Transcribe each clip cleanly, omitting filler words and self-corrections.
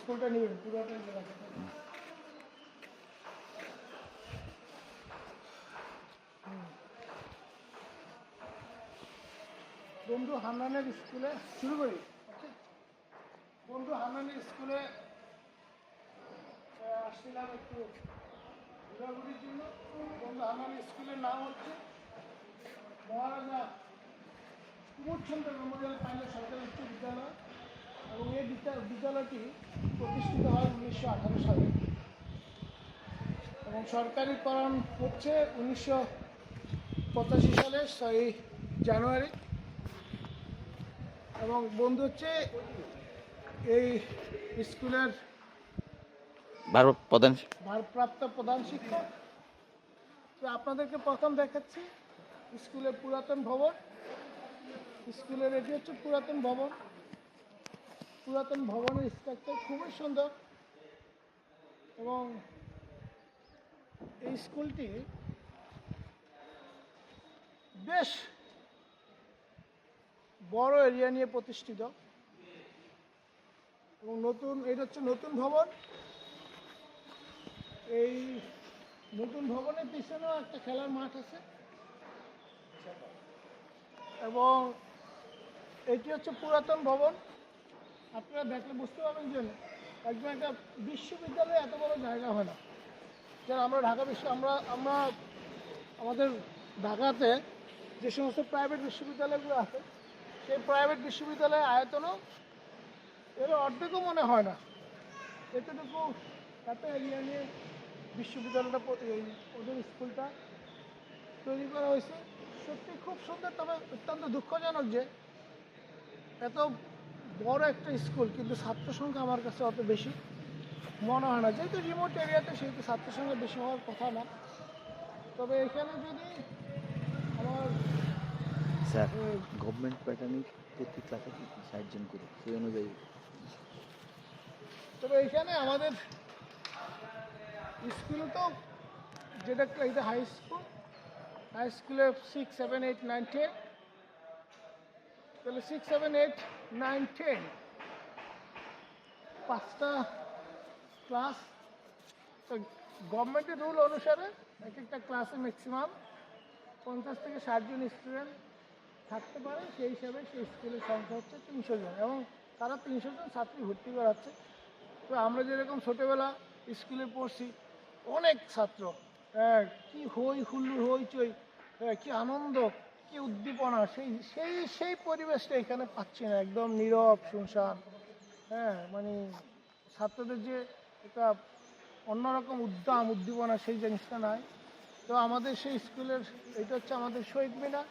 স্কুলটা নেবেন পুরোটা বন্ধু হান্নানের স্কুলে শুরু করি। বন্ধু হান্নানের স্কুলে আসছিলাম একটু ঘোরাঘুরির জন্য। বন্ধু হান্নানের স্কুলের নাম হচ্ছে মহারাজা কুমোরচন্দ্র মেমোরিয়াল ফাইনাল সরকারি উচ্চ বিদ্যালয় এবং এই বিদ্যালয়টি প্রতিষ্ঠিত হয় 1918 সালে এবং সরকারিকরণ হচ্ছে 1985 সালের 6 জানুয়ারি। এবং বন্ধু হচ্ছে এই স্কুলের ভারপ্রাপ্ত প্রধান শিক্ষক। তো আপনাদেরকে প্রথম দেখাচ্ছি স্কুলের পুরাতন ভবন। স্কুলের এটি হচ্ছে পুরাতন ভবন। পুরাতন ভবনের স্ট্রাকচার খুবই সুন্দর এবং এই স্কুলটি বেশ বড় এরিয়া নিয়ে প্রতিষ্ঠিত এবং এটা হচ্ছে নতুন ভবন। এই নতুন ভবনের পিছনেও একটা খেলার মাঠ আছে এবং এটি হচ্ছে পুরাতন ভবন। আপনারা দেখলে বুঝতে পারবেন যে একদম একটা বিশ্ববিদ্যালয়ে এত বড় জায়গা হয় না। যেমন আমরা আমরা আমাদের ঢাকাতে যে সমস্ত প্রাইভেট বিশ্ববিদ্যালয়গুলো আছে সেই প্রাইভেট বিশ্ববিদ্যালয়ের আয়তনও এর অর্ধেকও মনে হয় না। এতটুকু এত এরিয়া নিয়ে বিশ্ববিদ্যালয়টা ওদের স্কুলটা তৈরি করা হয়েছে। সত্যি খুব সুন্দর, তবে অত্যন্ত দুঃখজনক যে এত বড় একটা স্কুল কিন্তু ছাত্র সংখ্যা আমার কাছে অত বেশি মনে হয় না। যেহেতু রিমোট এরিয়াতে সেহেতু ছাত্র সংখ্যা বেশি হওয়ার কথা না। তবে এখানে যদি আমার স্যার গভর্নমেন্ট প্যাটার্নিং প্রতি ক্লাসে 60 জন করে সেই অনুযায়ী, তবে এখানে আমাদের স্কুল তো যেটা এটা হাই স্কুলে 6, 7, 8, 9, 10, তাহলে 6, 7, 8, 9, 10 5টা ক্লাস। তো গভর্নমেন্টের রুল অনুসারে এক একটা ক্লাসে ম্যাক্সিমাম 50 থেকে 60 জন স্টুডেন্ট থাকতে পারে। সেই হিসাবে সেই স্কুলের সংখ্যা হচ্ছে 300 জন এবং তারা 300 জন ছাত্রী ভর্তি করাচ্ছে। তো আমরা যেরকম ছোটোবেলা স্কুলে পড়ছি অনেক ছাত্র, কি হই হুল্লোড় হইচই, কি আনন্দ, কি উদ্দীপনা, সেই পরিবেশটা এখানে পাচ্ছি না। একদম নীরব শুনশান। মানে ছাত্রদের যে একটা অন্যরকম উদ্দীপনা সেই জিনিসটা নাই। তো আমাদের সেই স্কুলের এটা হচ্ছে আমাদের শহীদ মিনার।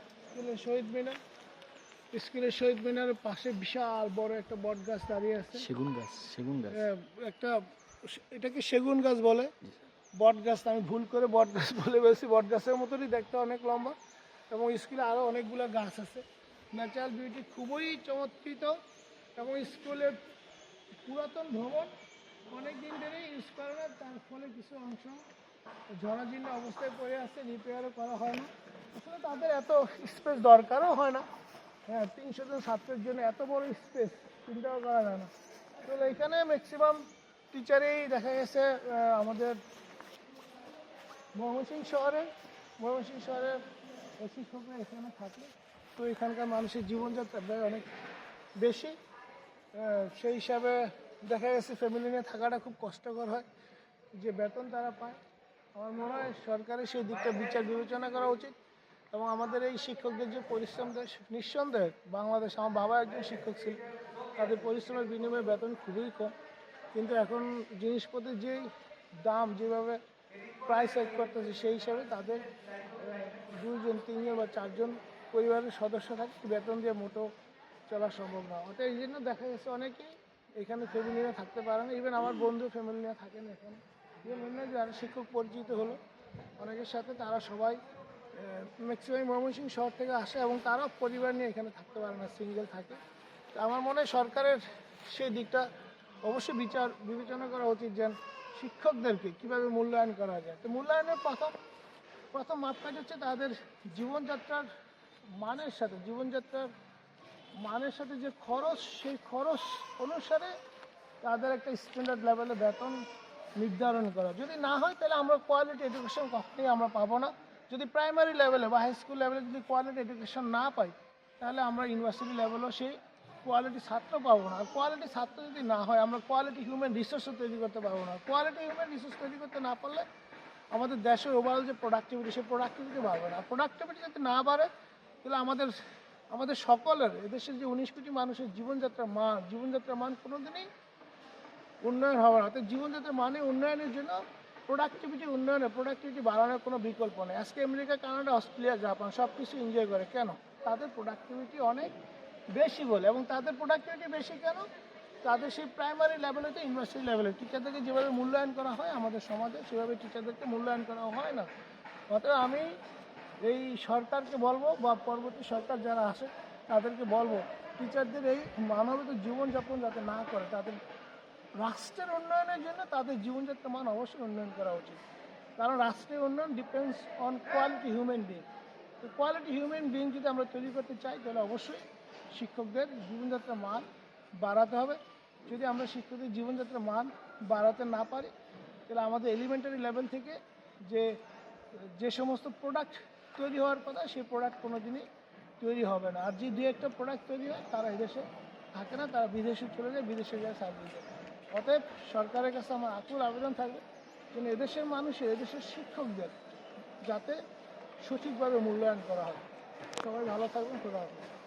স্কুলের শহীদ মিনারের পাশে বিশাল বড় একটা বট গাছ দাঁড়িয়ে আছে। সেগুন গাছ একটা এটাকে সেগুন গাছ বলে, বট গাছ আমি ভুল করে বট গাছ বলে বলছি। বট গাছের মতনই দেখতে, অনেক লম্বা এবং স্কুলে আরও অনেকগুলো গাছ আছে। ন্যাচারাল বিউটি খুবই চমৎকৃত এবং স্কুলের পুরাতন ভবন অনেক দিন ধরেই ইউজ করে না, তার ফলে কিছু অংশ জরাজীর্ণ অবস্থায় পড়ে আছে, রিপেয়ারও করা হয় না। আসলে তাদের এত স্পেস দরকারও হয় না। 300 জন ছাত্রের জন্য এত বড় স্পেস চিন্তাও করা যায় না। তো এখানে ম্যাক্সিমাম টিচারেই দেখা গেছে আমাদের ময়মনসিংহ শহরে শিক্ষকরা এখানে থাকে। তো এখানকার মানুষের জীবনযাত্রা ব্যয় অনেক বেশি। সেই হিসাবে দেখা গেছে ফ্যামিলি নিয়ে থাকাটা খুব কষ্টকর হয়। যে বেতন তারা পায়, আমার মনে হয় সরকারের সেই দিকটা বিবেচনা করা উচিত এবং আমাদের এই শিক্ষকদের যে পরিশ্রম দেয়, নিঃসন্দেহে বাংলাদেশ, আমার বাবা একজন শিক্ষক ছিল, তাদের পরিশ্রমের বিনিময়ে বেতন খুবই কম। কিন্তু এখন জিনিসপত্রের যেই দাম, যেভাবে প্রাইস সেট করতেছে, সেই হিসাবে তাদের 2 জন 3 জন বা 4 জন পরিবারের সদস্য থাকে, বেতন দিয়ে মোটো চলা সম্ভব না। অর্থাৎ এই জন্য দেখা গেছে অনেকেই এখানে ফ্যামিলি নিয়ে থাকতে পারে না। ইভেন আমার বন্ধু ফ্যামিলি নিয়ে থাকেন এখানে। অন্য যারা শিক্ষক পরিচিত হলো অনেকের সাথে, তারা সবাই ম্যাক্সিমাম ময়মনসিংহ শহর থেকে আসে এবং তারাও পরিবার নিয়ে এখানে থাকতে পারে না, সিঙ্গেল থাকে। তো আমার মনে হয় সরকারের সেই দিকটা অবশ্যই বিবেচনা করা উচিত যে শিক্ষকদেরকে কীভাবে মূল্যায়ন করা যায়। তো মূল্যায়নের প্রথম মাপকাঠি হচ্ছে তাদের জীবনযাত্রার মানের সাথে যে খরচ, সেই খরচ অনুসারে তাদের একটা স্ট্যান্ডার্ড লেভেলে বেতন নির্ধারণ করা। যদি না হয় তাহলে আমরা কোয়ালিটি এডুকেশন কখনোই আমরা পাবো না। যদি প্রাইমারি লেভেলে বা হাই স্কুল লেভেলে যদি কোয়ালিটি এডুকেশন না পাই, তাহলে আমরা ইউনিভার্সিটি লেভেলেও সেই কোয়ালিটি ছাত্র পাবো না। আর কোয়ালিটি ছাত্র যদি না হয়, আমরা কোয়ালিটি হিউম্যান রিসোর্সও তৈরি করতে পারবো না। কোয়ালিটি হিউম্যান রিসোর্স তৈরি করতে না পারলে আমাদের দেশের ওভারঅল যে প্রোডাক্টিভিটি, সেই প্রোডাক্টিভিটি বাড়বে না। প্রোডাক্টিভিটি যদি না বাড়ে, তাহলে আমাদের সকলের, এদেশের যে 19 কোটি মানুষের জীবনযাত্রার মান কোনোদিনই উন্নয়ন হবে না। অর্থাৎ জীবনযাত্রার মানে উন্নয়নের জন্য প্রোডাক্টিভিটি বাড়ানোর কোনো বিকল্প নেই। আজকে আমেরিকা, কানাডা, অস্ট্রেলিয়া, জাপান সব কিছু এনজয় করে কেন? তাদের প্রোডাক্টিভিটি অনেক বেশি বলে। এবং তাদের প্রোডাক্টিভিটি বেশি কেন? তাদের সেই প্রাইমারি লেভেলে তো ইউনিভার্সিটি লেভেলে টিচারদেরকে যেভাবে মূল্যায়ন করা হয় আমাদের সমাজে, সেভাবে টিচারদেরকে মূল্যায়ন করা হয় না। অতএব আমি এই সরকারকে বলবো, বা পরবর্তী সরকার যারা আসে তাদেরকে বলবো, টিচারদের এই মানবিক জীবনযাপন যাতে না করে, তাদের রাষ্ট্রের উন্নয়নের জন্য তাদের জীবনযাত্রার মান অবশ্যই উন্নয়ন করা উচিত। কারণ রাষ্ট্রের উন্নয়ন depends on quality human being. তো কোয়ালিটি হিউম্যান বিং যদি আমরা তৈরি করতে চাই, তাহলে অবশ্যই শিক্ষকদের জীবনযাত্রার মান বাড়াতে হবে। যদি আমরা শিক্ষকদের জীবনযাত্রার মান বাড়াতে না পারি, তাহলে আমাদের এলিমেন্টারি লেভেল থেকে যে সমস্ত প্রোডাক্ট তৈরি হওয়ার কথা, সেই প্রোডাক্ট কোনো দিনই তৈরি হবে না। আর যে দু একটা প্রোডাক্ট তৈরি হয়, তারা এদেশে থাকে না, তারা বিদেশে চলে যায়, বিদেশে যায় সার্ভিস দেয়। অতএব সরকারের কাছে আমার আকুল আবেদন থাকবে, যেন এদেশের মানুষের, এদেশের শিক্ষকদের যাতে সঠিকভাবে মূল্যায়ন করা হয়। সবাই ভালো থাকবেন। খোদা হাফেজ।